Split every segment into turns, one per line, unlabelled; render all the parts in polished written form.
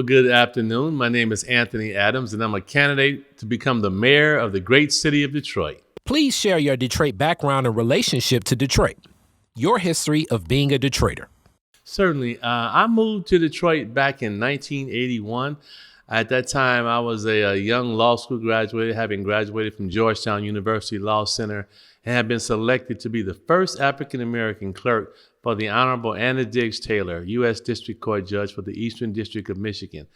good afternoon. My name is Anthony Adams, and I'm a candidate to become the mayor of the great city of Detroit.
Please share your Detroit background and relationship to Detroit. Your history of being a Detroiter.
Certainly. I moved to Detroit back in 1981. At that time, I was a young law school graduate, having graduated from Georgetown University Law Center, and had been selected to be the first African-American clerk for the Honorable Anna Diggs Taylor, U.S. District Court Judge for the Eastern District of Michigan.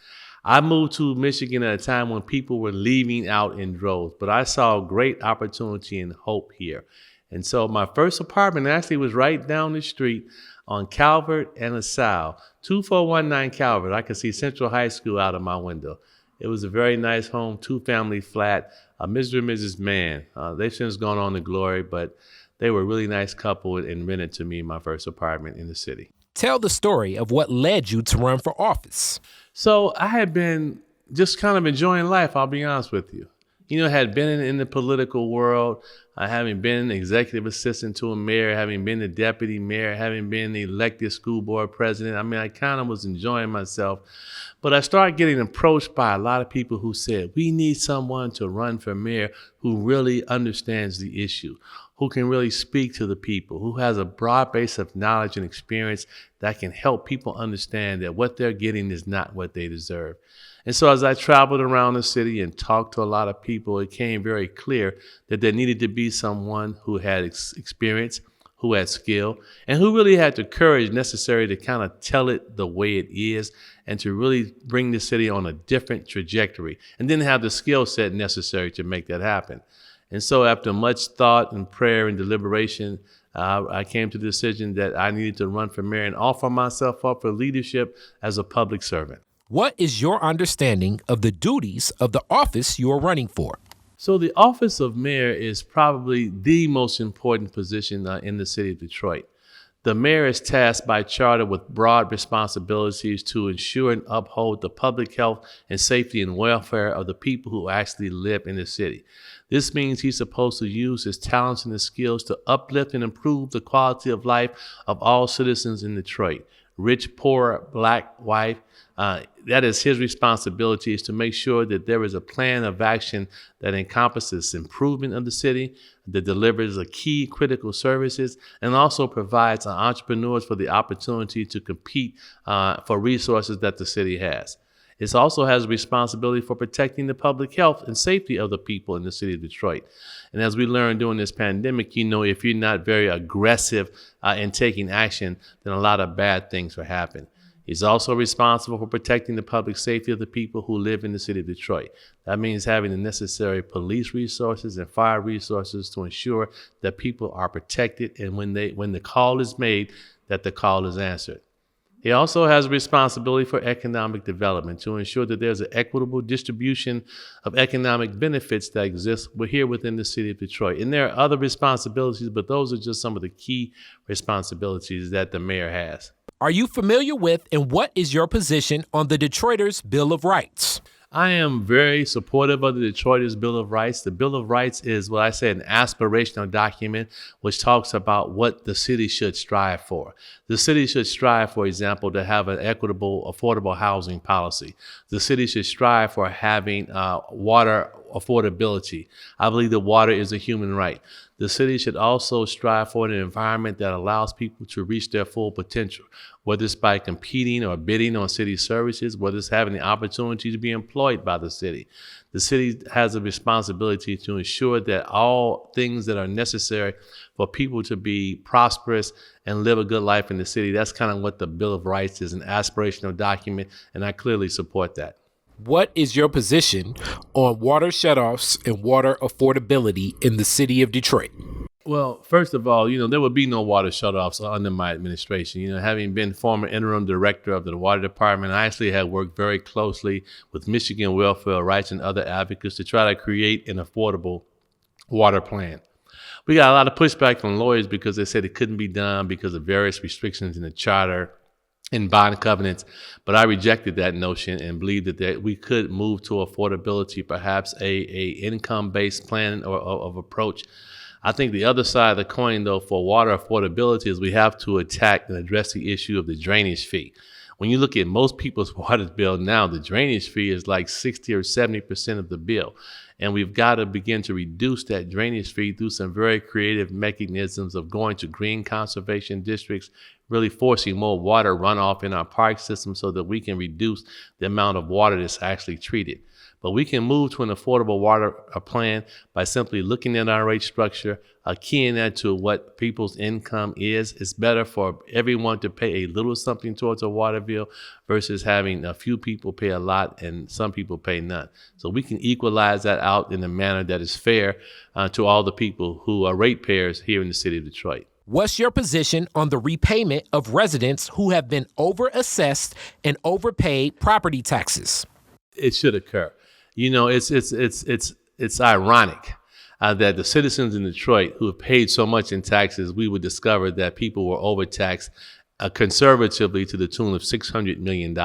I moved to Michigan at a time when people were leaving out in droves, but I saw great opportunity and hope here. And so my first apartment actually was right down the street on Calvert and LaSalle, 2419 Calvert. I could see Central High School out of my window. It was a very nice home, two-family flat, Mr. and Mrs. Mann. They've since gone on to glory, but they were a really nice couple and rented to me my first apartment in the city.
Tell the story of what led you to run for office.
So I had been just kind of enjoying life, I'll be honest with you. Had been in the political world, having been executive assistant to a mayor, having been the deputy mayor, having been the elected school board president. I kind of was enjoying myself. But I started getting approached by a lot of people who said, we need someone to run for mayor who really understands the issue, who can really speak to the people, who has a broad base of knowledge and experience that can help people understand that what they're getting is not what they deserve. And so as I traveled around the city and talked to a lot of people, it became very clear that there needed to be someone who had experience, who had skill, and who really had the courage necessary to kind of tell it the way it is and to really bring the city on a different trajectory and then have the skill set necessary to make that happen. And so after much thought and prayer and deliberation, I came to the decision that I needed to run for mayor and offer myself up for leadership as a public servant.
What is your understanding of the duties of the office you are running for?
So the office of mayor is probably the most important position in the city of Detroit. The mayor is tasked by charter with broad responsibilities to ensure and uphold the public health and safety and welfare of the people who actually live in the city. This means he's supposed to use his talents and his skills to uplift and improve the quality of life of all citizens in Detroit. Rich, poor, black, white, that is his responsibility, is to make sure that there is a plan of action that encompasses improvement of the city, that delivers the key critical services, and also provides entrepreneurs for the opportunity to compete for resources that the city has. It also has a responsibility for protecting the public health and safety of the people in the city of Detroit. And as we learned during this pandemic, if you're not very aggressive in taking action, then a lot of bad things will happen. He's also responsible for protecting the public safety of the people who live in the city of Detroit. That means having the necessary police resources and fire resources to ensure that people are protected and when the call is made, that the call is answered. He also has a responsibility for economic development to ensure that there's an equitable distribution of economic benefits that exist here within the city of Detroit. And there are other responsibilities, but those are just some of the key responsibilities that the mayor has.
Are you familiar with and what is your position on the Detroiters' Bill of Rights?
I am very supportive of the Detroiters' Bill of Rights. The Bill of Rights is what I say an aspirational document which talks about what the city should strive for. The city should strive, for example, to have an equitable, affordable housing policy. The city should strive for having water affordability. I believe that water is a human right. The city should also strive for an environment that allows people to reach their full potential, whether it's by competing or bidding on city services, whether it's having the opportunity to be employed by the city. The city has a responsibility to ensure that all things that are necessary for people to be prosperous and live a good life in the city. That's kind of what the Bill of Rights is, an aspirational document, and I clearly support that.
What is your position on water shutoffs and water affordability in the city of Detroit?
Well, first of all, there would be no water shutoffs under my administration. Having been former interim director of the water department, I actually have worked very closely with Michigan Welfare Rights and other advocates to try to create an affordable water plan. We got a lot of pushback from lawyers because they said it couldn't be done because of various restrictions in the charter and bond covenants, but I rejected that notion and believed that we could move to affordability, perhaps a income-based plan or of approach. I think the other side of the coin, though, for water affordability is we have to attack and address the issue of the drainage fee. When you look at most people's water bill now, the drainage fee is like 60 or 70% of the bill. And we've got to begin to reduce that drainage fee through some very creative mechanisms of going to green conservation districts, really forcing more water runoff in our park system so that we can reduce the amount of water that's actually treated. But we can move to an affordable water plan by simply looking at our rate structure, keying that to what people's income is. It's better for everyone to pay a little something towards a water bill versus having a few people pay a lot and some people pay none. So we can equalize that out in a manner that is fair to all the people who are ratepayers here in the city of Detroit.
What's your position on the repayment of residents who have been overassessed and overpaid property taxes?
It should occur. You know, it's ironic that the citizens in Detroit who have paid so much in taxes, we would discover that people were overtaxed conservatively to the tune of $600 million.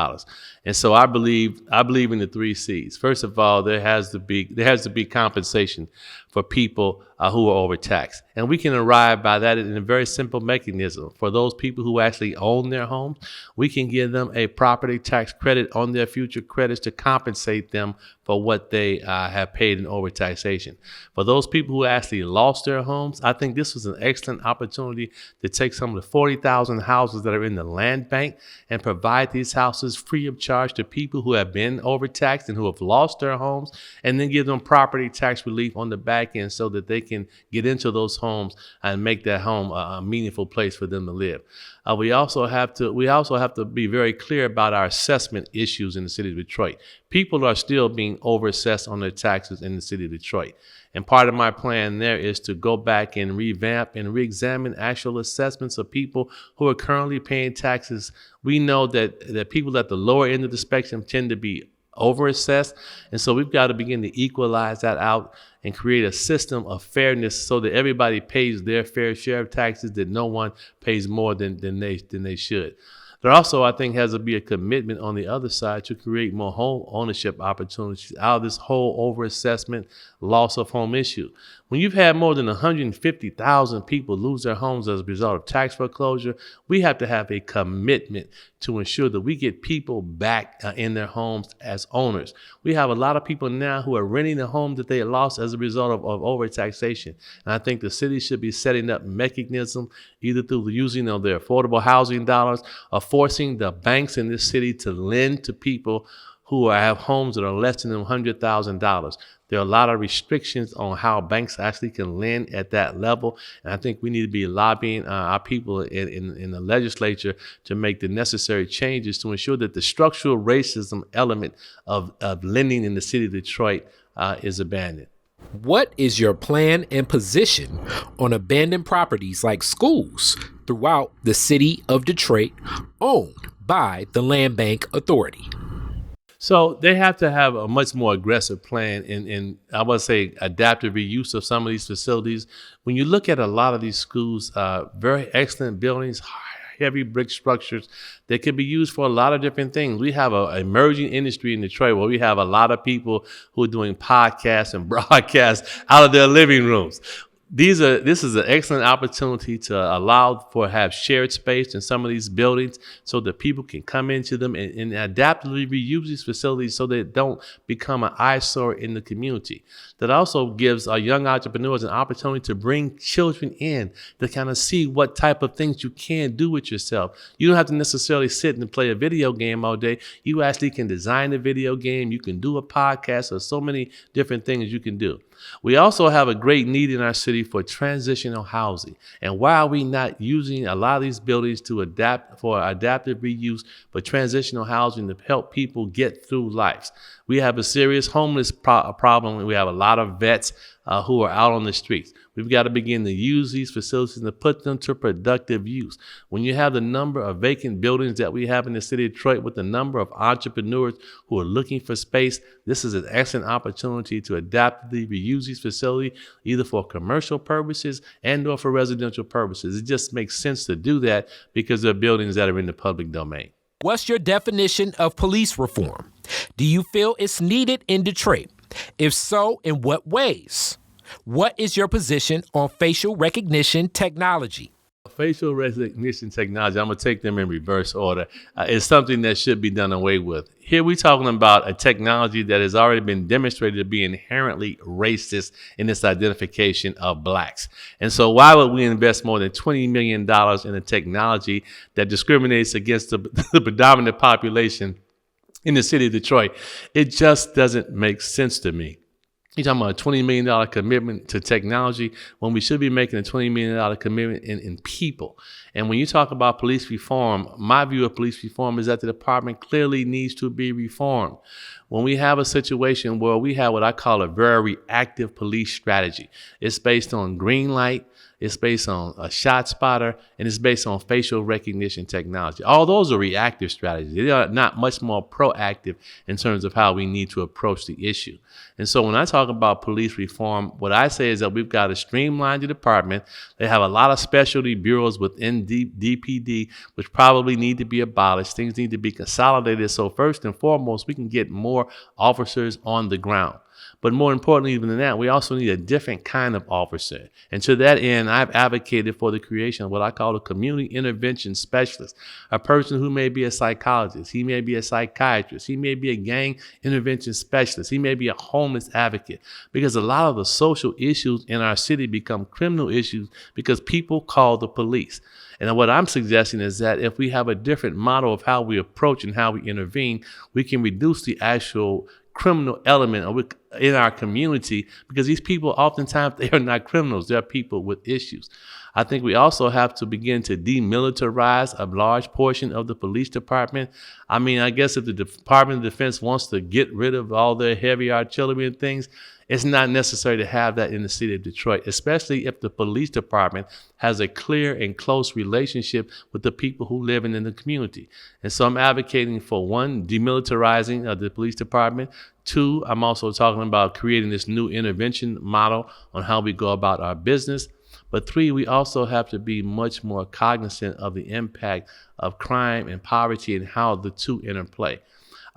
And so I believe in the 3 C's. First of all, there has to be compensation for people who are overtaxed. And we can arrive by that in a very simple mechanism. For those people who actually own their homes, we can give them a property tax credit on their future credits to compensate them for what they have paid in overtaxation. For those people who actually lost their homes, I think this was an excellent opportunity to take some of the 40,000 houses that are in the land bank and provide these houses free of charge to people who have been overtaxed and who have lost their homes, and then give them property tax relief on the back end so that they can get into those homes and make that home a meaningful place for them to live. We also have to be very clear about our assessment issues in the city of Detroit. People are still being overassessed on their taxes in the city of Detroit. And part of my plan there is to go back and revamp and re-examine actual assessments of people who are currently paying taxes. We know that people at the lower end of the spectrum tend to be overassessed. And so we've got to begin to equalize that out and create a system of fairness so that everybody pays their fair share of taxes, that no one pays more than they should. There also, I think, has to be a commitment on the other side to create more home ownership opportunities out of this whole overassessment, loss of home issue. When you've had more than 150,000 people lose their homes as a result of tax foreclosure, we have to have a commitment to ensure that we get people back in their homes as owners. We have a lot of people now who are renting the home that they lost as a result of overtaxation. And I think the city should be setting up mechanisms, either through the using of their affordable housing dollars or forcing the banks in this city to lend to people who have homes that are less than $100,000. There are a lot of restrictions on how banks actually can lend at that level. And I think we need to be lobbying our people in the legislature to make the necessary changes to ensure that the structural racism element of lending in the city of Detroit is abandoned.
What is your plan and position on abandoned properties like schools throughout the city of Detroit owned by the Land Bank Authority?
So they have to have a much more aggressive plan in I would say, adaptive reuse of some of these facilities. When you look at a lot of these schools, very excellent buildings, heavy brick structures that could be used for a lot of different things. We have an emerging industry in Detroit where we have a lot of people who are doing podcasts and broadcasts out of their living rooms. This is an excellent opportunity to allow for have shared space in some of these buildings so that people can come into them and adaptively reuse these facilities so they don't become an eyesore in the community. That also gives our young entrepreneurs an opportunity to bring children in to kind of see what type of things you can do with yourself. You don't have to necessarily sit and play a video game all day. You actually can design a video game. You can do a podcast. There's so many different things you can do. We also have a great need in our city for transitional housing. And why are we not using a lot of these buildings to adapt for adaptive reuse for transitional housing to help people get through life? We have a serious homeless problem. We have a lot of vets who are out on the streets. We've got to begin to use these facilities and to put them to productive use. When you have the number of vacant buildings that we have in the city of Detroit with the number of entrepreneurs who are looking for space, this is an excellent opportunity to adaptively reuse these facilities either for commercial purposes and or for residential purposes. It just makes sense to do that because they're buildings that are in the public domain.
What's your definition of police reform? Do you feel it's needed in Detroit? If so, in what ways? What is your position on facial recognition technology?
Facial recognition technology, I'm going to take them in reverse order, is something that should be done away with. Here we're talking about a technology that has already been demonstrated to be inherently racist in its identification of blacks. And so why would we invest more than $20 million in a technology that discriminates against the predominant population in the city of Detroit? It just doesn't make sense to me. You're talking about a $20 million commitment to technology when we should be making a $20 million commitment in people. And when you talk about police reform, my view of police reform is that the department clearly needs to be reformed. When we have a situation where we have what I call a very reactive police strategy, it's based on green light, it's based on a shot spotter, and it's based on facial recognition technology. All those are reactive strategies. They are not much more proactive in terms of how we need to approach the issue. And so when I talk about police reform, what I say is that we've got to streamline the department. They have a lot of specialty bureaus within DPD, which probably need to be abolished. Things need to be consolidated. So first and foremost, we can get more officers on the ground. But more importantly even than that, we also need a different kind of officer. And to that end, I've advocated for the creation of what I call a community intervention specialist, a person who may be a psychologist, he may be a psychiatrist, he may be a gang intervention specialist, he may be a homeless advocate, because a lot of the social issues in our city become criminal issues because people call the police. And what I'm suggesting is that if we have a different model of how we approach and how we intervene, we can reduce the actual criminal element in our community, because these people oftentimes, they are not criminals, they're people with issues. I think we also have to begin to demilitarize a large portion of the police department. I mean, I guess if the Department of Defense wants to get rid of all their heavy artillery and things, it's not necessary to have that in the city of Detroit, especially if the police department has a clear and close relationship with the people who live in the community. And so I'm advocating for, one, demilitarizing of the police department. Two, I'm also talking about creating this new intervention model on how we go about our business. But three, we also have to be much more cognizant of the impact of crime and poverty and how the two interplay.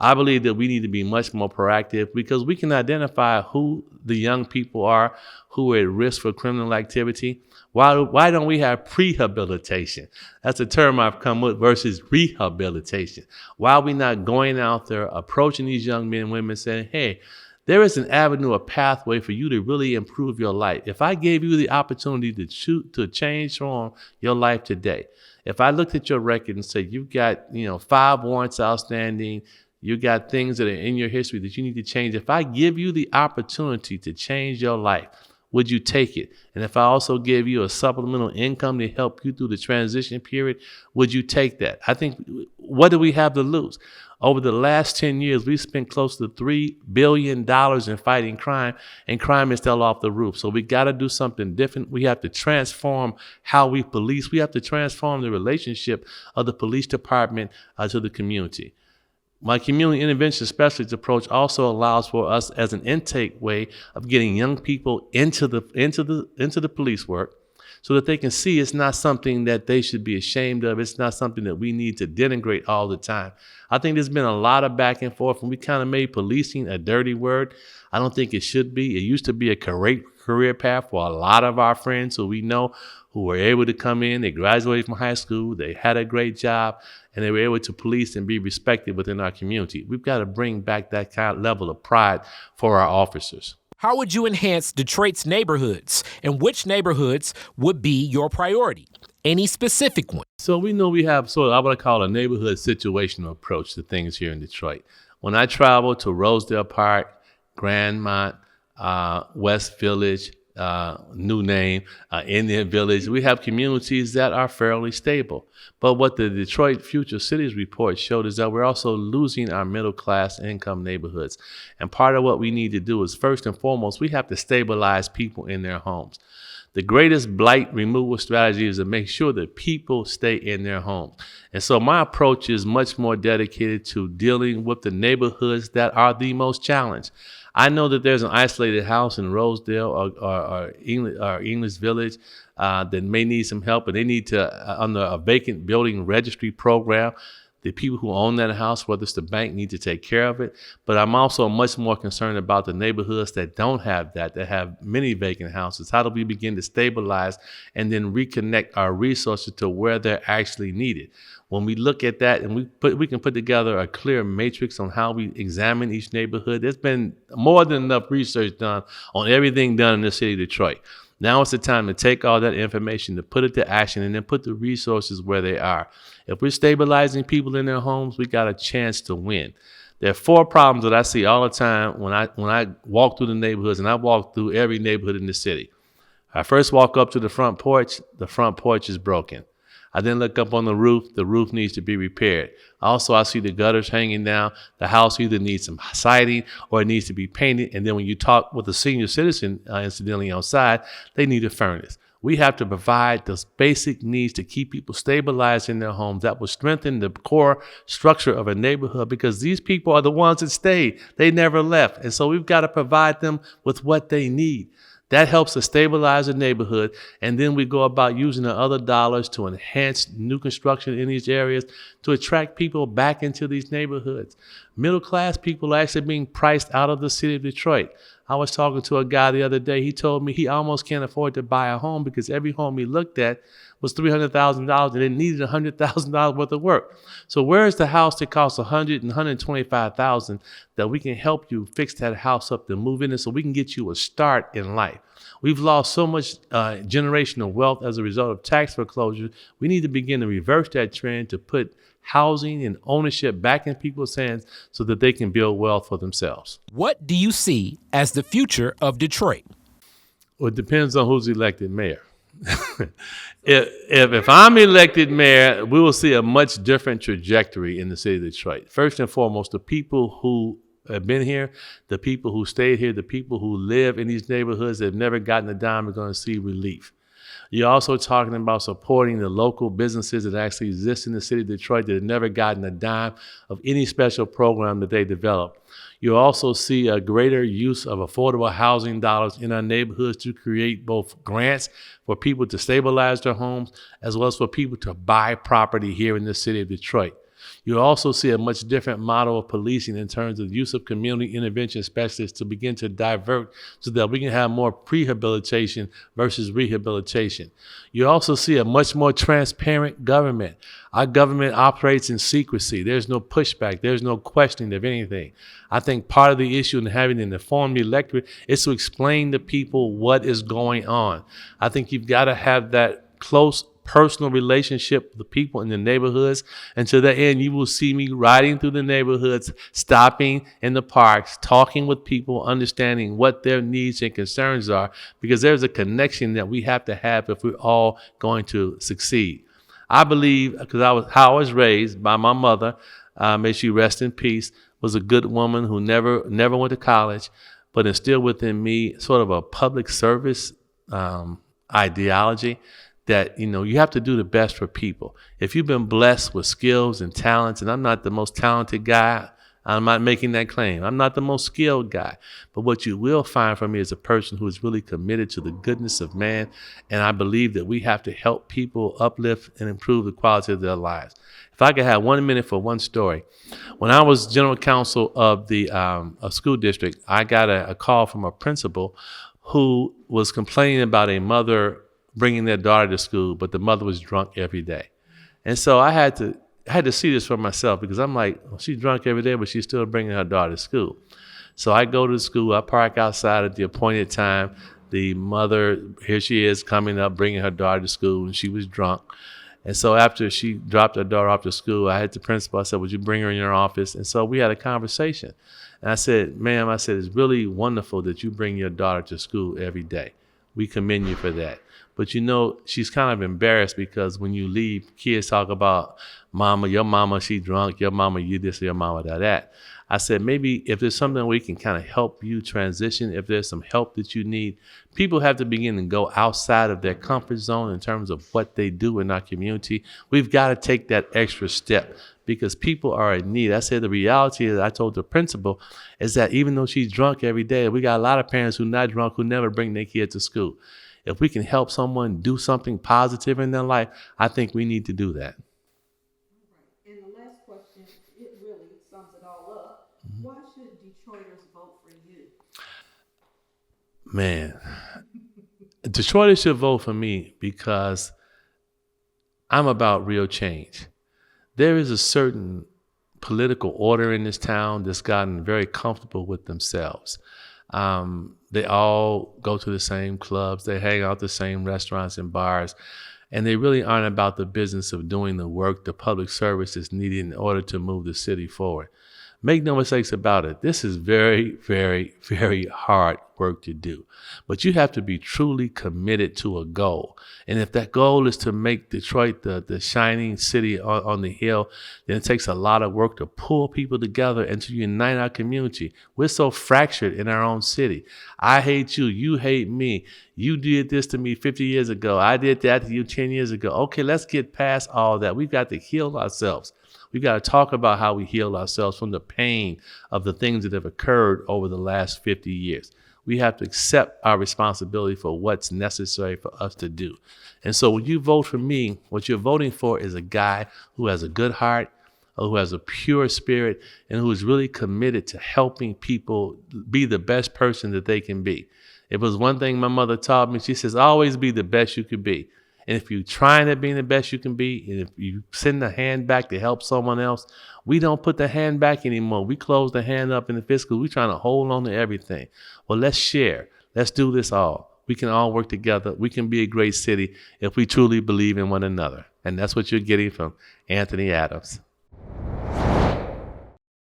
I believe that we need to be much more proactive, because we can identify who the young people are who are at risk for criminal activity. Why don't we have prehabilitation? That's a term I've come with, versus rehabilitation. Why are we not going out there, approaching these young men and women, saying, hey, there is an avenue, a pathway for you to really improve your life. If I gave you the opportunity to change from your life today, if I looked at your record and said you've got 5 warrants outstanding, you got things that are in your history that you need to change. If I give you the opportunity to change your life, would you take it? And if I also give you a supplemental income to help you through the transition period, would you take that? I think, what do we have to lose? Over the last 10 years, we've spent close to $3 billion in fighting crime, and crime is still off the roof. So we got to do something different. We have to transform how we police. We have to transform the relationship of the police department to the community. My community intervention specialist approach also allows for us as an intake way of getting young people into the police work, so that they can see it's not something that they should be ashamed of. It's not something that we need to denigrate all the time. I think there's been a lot of back and forth, and we kind of made policing a dirty word. I don't think it should be. It used to be a career path for a lot of our friends who we know, who were able to come in, they graduated from high school, they had a great job, and they were able to police and be respected within our community. We've got to bring back that kind of level of pride for our officers.
How would you enhance Detroit's neighborhoods, and which neighborhoods would be your priority? Any specific one?
So we know we have sort of, I would call, a neighborhood situational approach to things here in Detroit. When I travel to Rosedale Park, Grandmont, West Village, new name, Indian Village, we have communities that are fairly stable. But what the Detroit Future Cities Report showed is that we're also losing our middle class income neighborhoods. And part of what we need to do is, first and foremost, we have to stabilize people in their homes. The greatest blight removal strategy is to make sure that people stay in their homes. And so my approach is much more dedicated to dealing with the neighborhoods that are the most challenged. I know that there's an isolated house in Rosedale or English Village that may need some help, and they need to, under a vacant building registry program, The people who own that house, whether it's the bank, need to take care of it. But I'm also much more concerned about the neighborhoods that don't have that have many vacant houses. How do we begin to stabilize and then reconnect our resources to where they're actually needed? When we look at that and we can put together a clear matrix on how we examine each neighborhood. There's been more than enough research done on everything done in the city of Detroit. Now it's the time to take all that information, to put it to action, and then put the resources where they are. If we're stabilizing people in their homes, we got a chance to win. There are 4 problems that I see all the time when I walk through the neighborhoods, and I walk through every neighborhood in the city. I first walk up to the front porch is broken. I then look up on the roof needs to be repaired. Also, I see the gutters hanging down. The house either needs some siding or it needs to be painted. And then when you talk with a senior citizen, incidentally outside, they need a furnace. We have to provide those basic needs to keep people stabilized in their homes. That will strengthen the core structure of a neighborhood, because these people are the ones that stayed. They never left. And so we've got to provide them with what they need. That helps to stabilize the neighborhood, and then we go about using the other dollars to enhance new construction in these areas to attract people back into these neighborhoods. Middle-class people are actually being priced out of the city of Detroit. I was talking to a guy the other day. He told me he almost can't afford to buy a home because every home he looked at was $300,000 and it needed $100,000 worth of work. So where is the house that costs $100,000 and $125,000 that we can help you fix that house up to move in it so we can get you a start in life? We've lost so much generational wealth as a result of tax foreclosure. We need to begin to reverse that trend to put housing and ownership back in people's hands so that they can build wealth for themselves.
What do you see as the future of Detroit?
Well, it depends on who's elected mayor. If I'm elected mayor, we will see a much different trajectory in the city of Detroit. First and foremost, the people who have been here, the people who stayed here, the people who live in these neighborhoods that have never gotten a dime are going to see relief. You're also talking about supporting the local businesses that actually exist in the city of Detroit that have never gotten a dime of any special program that they develop. You'll also see a greater use of affordable housing dollars in our neighborhoods to create both grants for people to stabilize their homes as well as for people to buy property here in the city of Detroit. You'll also see a much different model of policing in terms of use of community intervention specialists to begin to divert so that we can have more prehabilitation versus rehabilitation. You also see a much more transparent government. Our government operates in secrecy. There's no pushback. There's no questioning of anything. I think part of the issue in having an informed electorate is to explain to people what is going on. I think you've got to have that close personal relationship with the people in the neighborhoods. And to that end, you will see me riding through the neighborhoods, stopping in the parks, talking with people, understanding what their needs and concerns are, because there's a connection that we have to have if we're all going to succeed. I believe, because how I was raised by my mother, may she rest in peace, was a good woman who never went to college, but instilled within me sort of a public service ideology that, you have to do the best for people. If you've been blessed with skills and talents, and I'm not the most talented guy, I'm not making that claim. I'm not the most skilled guy. But what you will find from me is a person who is really committed to the goodness of man. And I believe that we have to help people uplift and improve the quality of their lives. If I could have 1 minute for one story. When I was general counsel of the school district, I got a call from a principal who was complaining about a mother bringing their daughter to school, but the mother was drunk every day. And so I had to see this for myself, because I'm like, well, she's drunk every day, but she's still bringing her daughter to school. So I go to the school, I park outside at the appointed time. The mother, here she is coming up, bringing her daughter to school, and she was drunk. And so after she dropped her daughter off to school, I had the principal, I said, would you bring her in your office? And so we had a conversation. And I said, ma'am, it's really wonderful that you bring your daughter to school every day. We commend you for that. But she's kind of embarrassed because when you leave, kids talk about your mama, she drunk, your mama, you this, your mama, that. I said, maybe if there's something we can kind of help you transition, if there's some help that you need, people have to begin to go outside of their comfort zone in terms of what they do in our community. We've got to take that extra step because people are in need. I said the reality is, I told the principal, is that even though she's drunk every day, we got a lot of parents who are not drunk who never bring their kids to school. If we can help someone do something positive in their life, I think we need to do that.
And the last question
Man, Detroiters should vote for me because I'm about real change. There is a certain political order in this town that's gotten very comfortable with themselves. They all go to the same clubs, they hang out the same restaurants and bars, and they really aren't about the business of doing the work, the public service that's needed in order to move the city forward. Make no mistakes about it. This is very, very, very hard work to do. But you have to be truly committed to a goal. And if that goal is to make Detroit the shining city on the hill, then it takes a lot of work to pull people together and to unite our community. We're so fractured in our own city. I hate you. You hate me. You did this to me 50 years ago. I did that to you 10 years ago. Okay, let's get past all that. We've got to heal ourselves. We've got to talk about how we heal ourselves from the pain of the things that have occurred over the last 50 years. We have to accept our responsibility for what's necessary for us to do. And so when you vote for me, what you're voting for is a guy who has a good heart, who has a pure spirit, and who is really committed to helping people be the best person that they can be. It was one thing my mother taught me. She says, always be the best you could be. And if you're trying to be the best you can be, and if you send the hand back to help someone else, we don't put the hand back anymore. We close the hand up in the fist because we're trying to hold on to everything. Well, let's share. Let's do this all. We can all work together. We can be a great city if we truly believe in one another. And that's what you're getting from Anthony Adams.